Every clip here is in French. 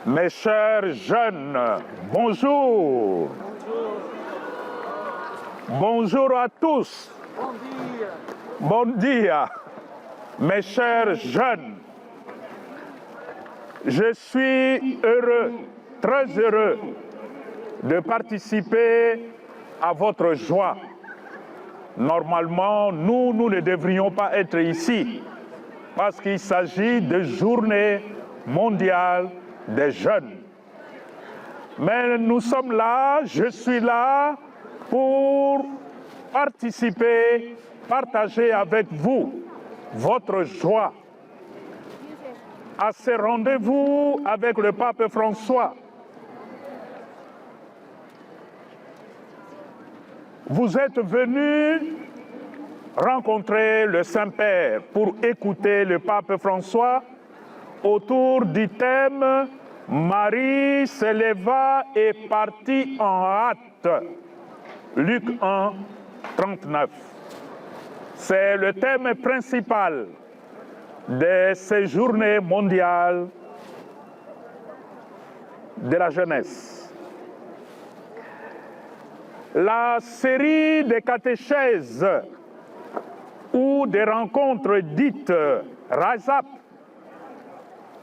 Mes chers jeunes, bonjour. Bonjour à tous. Bon dia. Mes chers jeunes, je suis heureux, très heureux de participer à votre joie. Normalement, nous ne devrions pas être ici parce qu'il s'agit de journée mondiale des jeunes. Mais nous sommes là, je suis là pour participer, partager avec vous votre joie à ce rendez-vous avec le pape François. Vous êtes venus rencontrer le Saint-Père pour écouter le pape François autour du thème « Marie s'éleva et partit en hâte ». Luc 1, 39. C'est le thème principal de ces journées mondiales de la jeunesse. La série de catéchèses ou des rencontres dites Rise Up,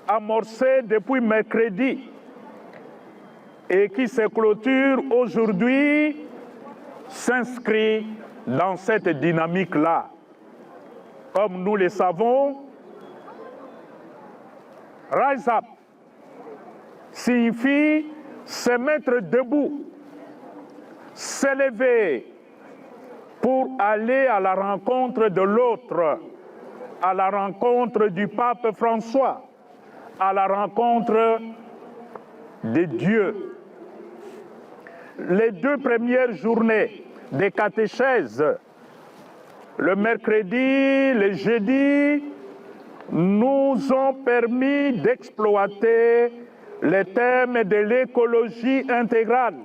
amorcée depuis mercredi et qui se clôture aujourd'hui, s'inscrit dans cette dynamique-là. Comme nous le savons, Rise Up signifie se mettre debout, s'élever pour aller à la rencontre de l'autre, à la rencontre du pape François, à la rencontre de Dieu. Les 2 premières journées des catéchèses, le mercredi, le jeudi, nous ont permis d'exploiter les thèmes de l'écologie intégrale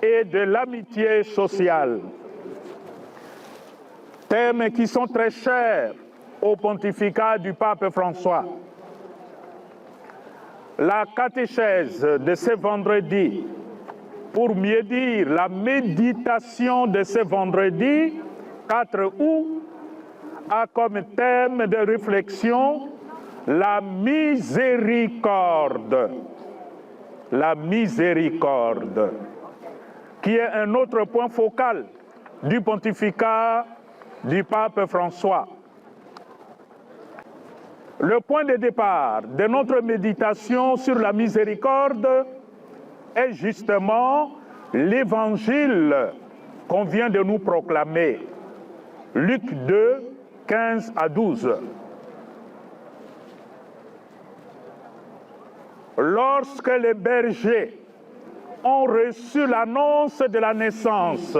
et de l'amitié sociale. Thèmes qui sont très chers au pontificat du pape François. La catéchèse de ce vendredi, pour mieux dire la méditation de ce vendredi 4 août, a comme thème de réflexion la miséricorde. La miséricorde, qui est un autre point focal du pontificat du pape François. Le point de départ de notre méditation sur la miséricorde est justement l'évangile qu'on vient de nous proclamer. Luc 2, 15 à 12. Lorsque les bergers ont reçu l'annonce de la naissance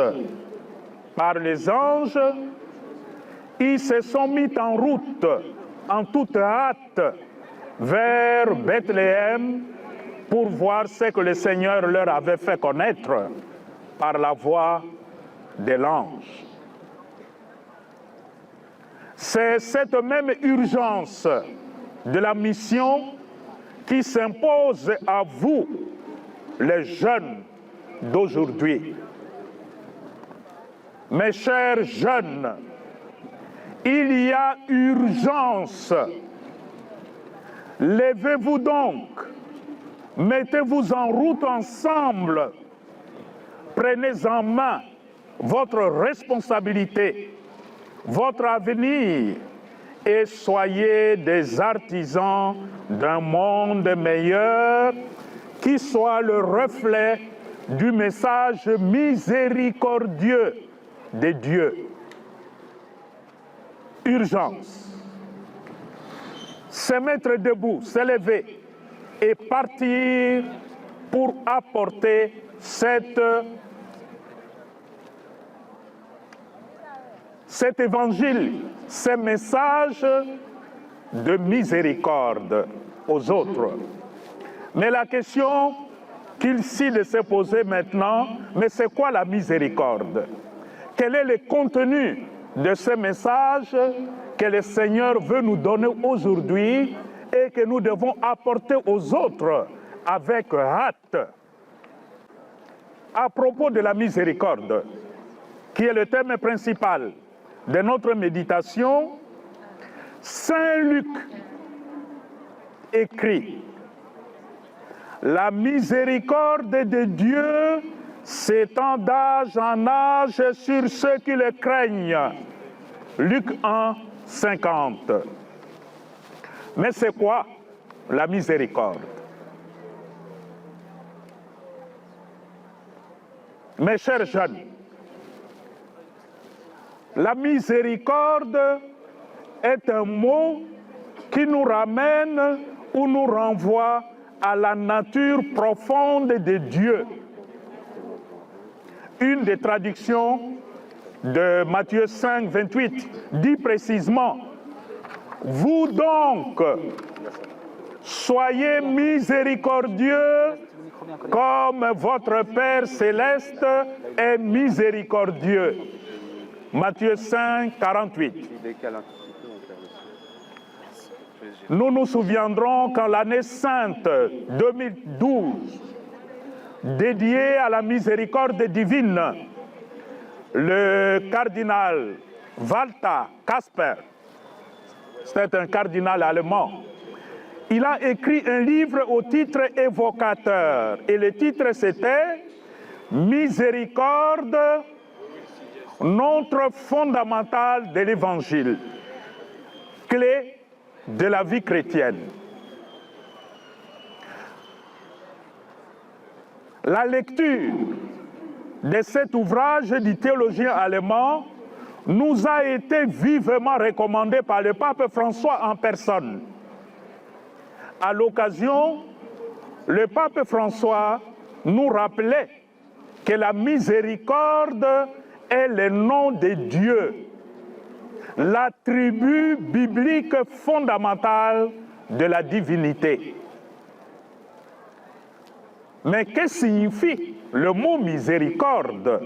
par les anges, ils se sont mis en route, en toute hâte, vers Bethléem pour voir ce que le Seigneur leur avait fait connaître par la voix de l'ange. C'est cette même urgence de la mission qui s'impose à vous, les jeunes d'aujourd'hui. Mes chers jeunes, il y a urgence. Levez-vous donc, mettez-vous en route ensemble, prenez en main votre responsabilité, votre avenir et soyez des artisans d'un monde meilleur qui soit le reflet du message miséricordieux de Dieu. Urgence. Se mettre debout, s'élever et partir pour apporter cet évangile, ce message de miséricorde aux autres. Mais la question qu'il s'y de se poser maintenant, mais c'est quoi la miséricorde? Quel est le contenu de ce message que le Seigneur veut nous donner aujourd'hui et que nous devons apporter aux autres avec hâte à propos de la miséricorde, qui est le thème principal de notre méditation. Saint Luc écrit: la miséricorde de Dieu s'étend d'âge en âge sur ceux qui le craignent. Luc 1, 50. Mais c'est quoi la miséricorde? Mes chers jeunes, la miséricorde est un mot qui nous ramène ou nous renvoie à la nature profonde de Dieu. Une des traductions de Matthieu 5, 28 dit précisément: vous donc, soyez miséricordieux comme votre Père céleste est miséricordieux. Matthieu 5, 48. Nous nous souviendrons qu'en l'année sainte 2012, dédiée à la miséricorde divine, le cardinal Walter Kasper, c'est un cardinal allemand, il a écrit un livre au titre évocateur. Et le titre c'était « Miséricorde, notre fondamental de l'Évangile, clé de la vie chrétienne ». La lecture de cet ouvrage du théologien allemand nous a été vivement recommandée par le pape François en personne. À l'occasion, le pape François nous rappelait que la miséricorde est le nom de Dieu, l'attribut biblique fondamental de la divinité. Mais que signifie le mot miséricorde?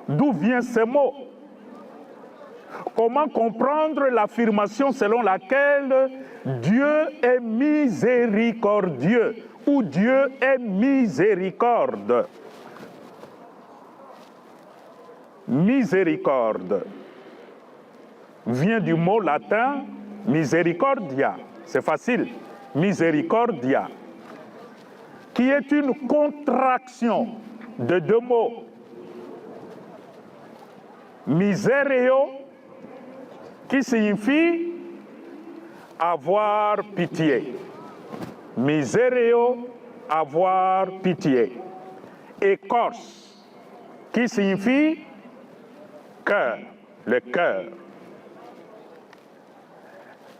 D'où vient ce mot? Comment comprendre l'affirmation selon laquelle Dieu est miséricordieux ou Dieu est miséricorde? Miséricorde vient du mot latin misericordia, c'est facile, misericordia, qui est une contraction de deux mots. Misereo, qui signifie avoir pitié. Misereo, avoir pitié. Et cors, qui signifie cœur, le cœur.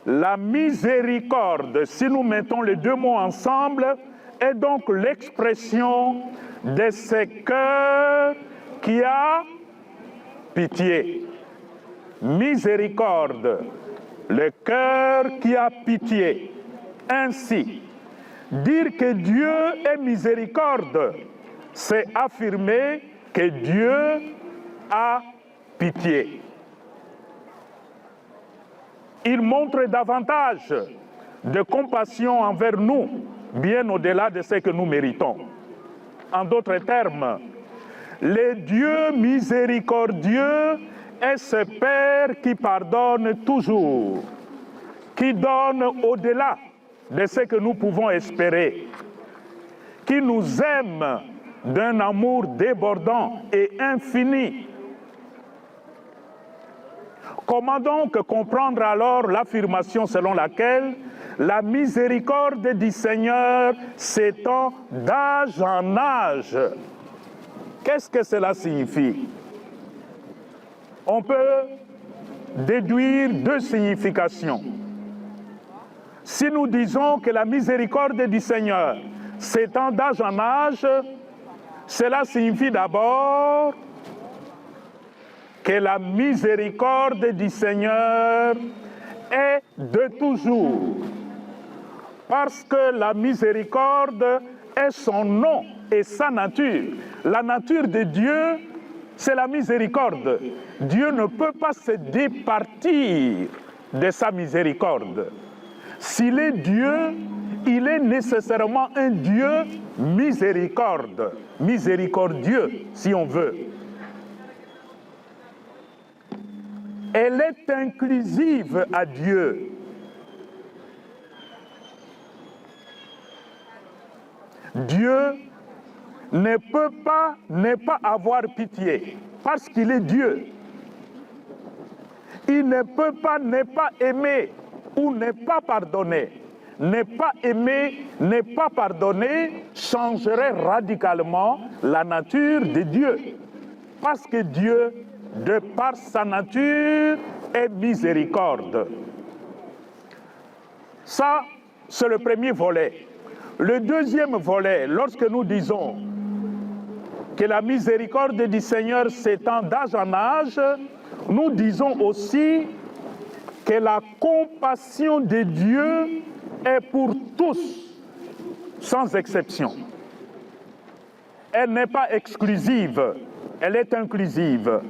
La miséricorde, si nous mettons les deux mots ensemble, est donc l'expression de ce cœur qui a pitié. Miséricorde, le cœur qui a pitié. Ainsi, dire que Dieu est miséricorde, c'est affirmer que Dieu a pitié. Il montre davantage de compassion envers nous, bien au-delà de ce que nous méritons. En d'autres termes, le Dieu miséricordieux est ce Père qui pardonne toujours, qui donne au-delà de ce que nous pouvons espérer, qui nous aime d'un amour débordant et infini. Comment donc comprendre alors l'affirmation selon laquelle la miséricorde du Seigneur s'étend d'âge en âge? Qu'est-ce que cela signifie? On peut déduire deux significations. Si nous disons que la miséricorde du Seigneur s'étend d'âge en âge, cela signifie d'abord que la miséricorde du Seigneur est de toujours. Parce que la miséricorde est son nom et sa nature. La nature de Dieu, c'est la miséricorde. Dieu ne peut pas se départir de sa miséricorde. S'il est Dieu, il est nécessairement un Dieu miséricordieux, si on veut. Elle est inclusive à Dieu. Dieu ne peut pas ne pas avoir pitié, parce qu'il est Dieu. Il ne peut pas ne pas aimer ou ne pas pardonner. Ne pas aimer, ne pas pardonner changerait radicalement la nature de Dieu. Parce que Dieu, de par sa nature, est miséricorde. Ça, c'est le premier volet. Le deuxième volet, lorsque nous disons que la miséricorde du Seigneur s'étend d'âge en âge, nous disons aussi que la compassion de Dieu est pour tous, sans exception. Elle n'est pas exclusive, elle est inclusive.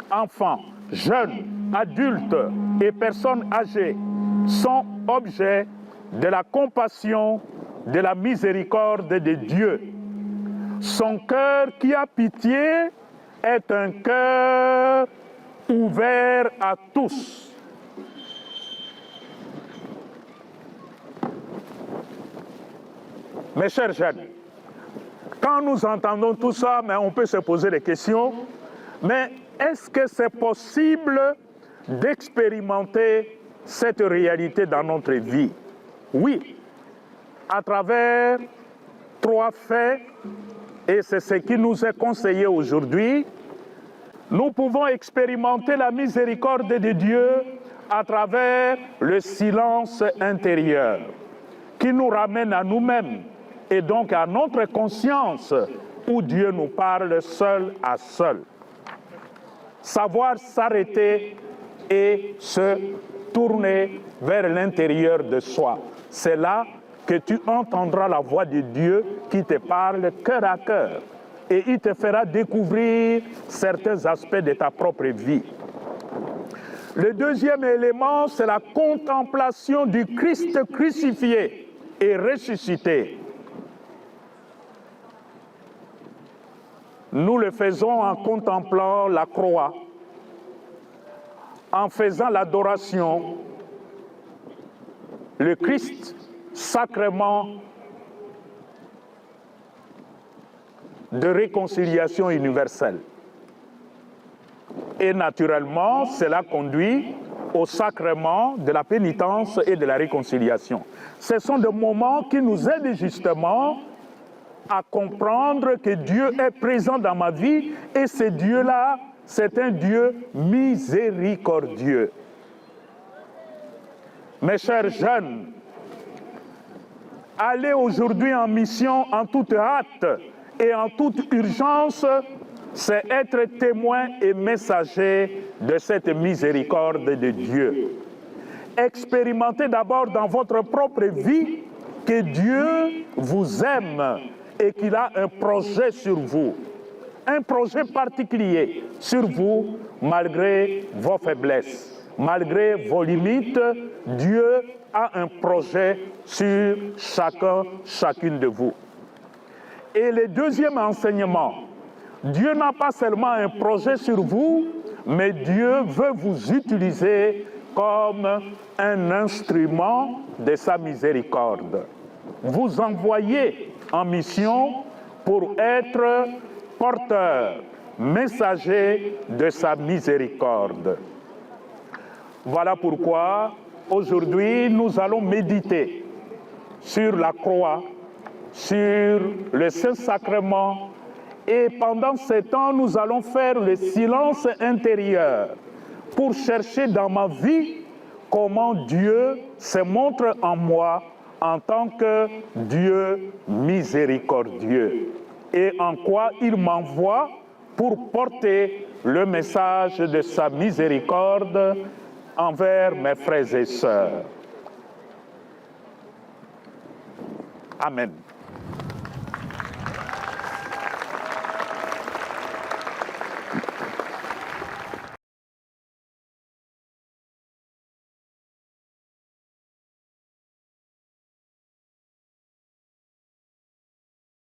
Enfants, jeunes, adultes et personnes âgées sont objets de la compassion, de la miséricorde de Dieu. Son cœur qui a pitié est un cœur ouvert à tous. Mes chers jeunes, quand nous entendons tout ça, mais on peut se poser des questions, mais est-ce que c'est possible d'expérimenter cette réalité dans notre vie? Oui, à travers 3 faits, et c'est ce qui nous est conseillé aujourd'hui, nous pouvons expérimenter la miséricorde de Dieu à travers le silence intérieur qui nous ramène à nous-mêmes et donc à notre conscience où Dieu nous parle seul à seul. Savoir s'arrêter et se tourner vers l'intérieur de soi. C'est là que tu entendras la voix de Dieu qui te parle cœur à cœur et il te fera découvrir certains aspects de ta propre vie. Le deuxième élément, c'est la contemplation du Christ crucifié et ressuscité. Nous le faisons en contemplant la croix, en faisant l'adoration, le Christ, sacrement de réconciliation universelle. Et naturellement, cela conduit au sacrement de la pénitence et de la réconciliation. Ce sont des moments qui nous aident justement à comprendre que Dieu est présent dans ma vie et ce Dieu-là, c'est un Dieu miséricordieux. Mes chers jeunes, aller aujourd'hui en mission en toute hâte et en toute urgence, c'est être témoin et messager de cette miséricorde de Dieu. Expérimentez d'abord dans votre propre vie que Dieu vous aime et qu'il a un projet sur vous, un projet particulier sur vous malgré vos faiblesses, malgré vos limites. Dieu a un projet sur chacune de vous. Et le deuxième enseignement, Dieu n'a pas seulement un projet sur vous, mais Dieu veut vous utiliser comme un instrument de sa miséricorde. Vous envoyez en mission pour être porteur, messager de sa miséricorde. Voilà pourquoi aujourd'hui nous allons méditer sur la croix, sur le Saint-Sacrement, et pendant ce temps, nous allons faire le silence intérieur pour chercher dans ma vie comment Dieu se montre en moi en tant que Dieu miséricordieux et en quoi il m'envoie pour porter le message de sa miséricorde envers mes frères et sœurs. Amen.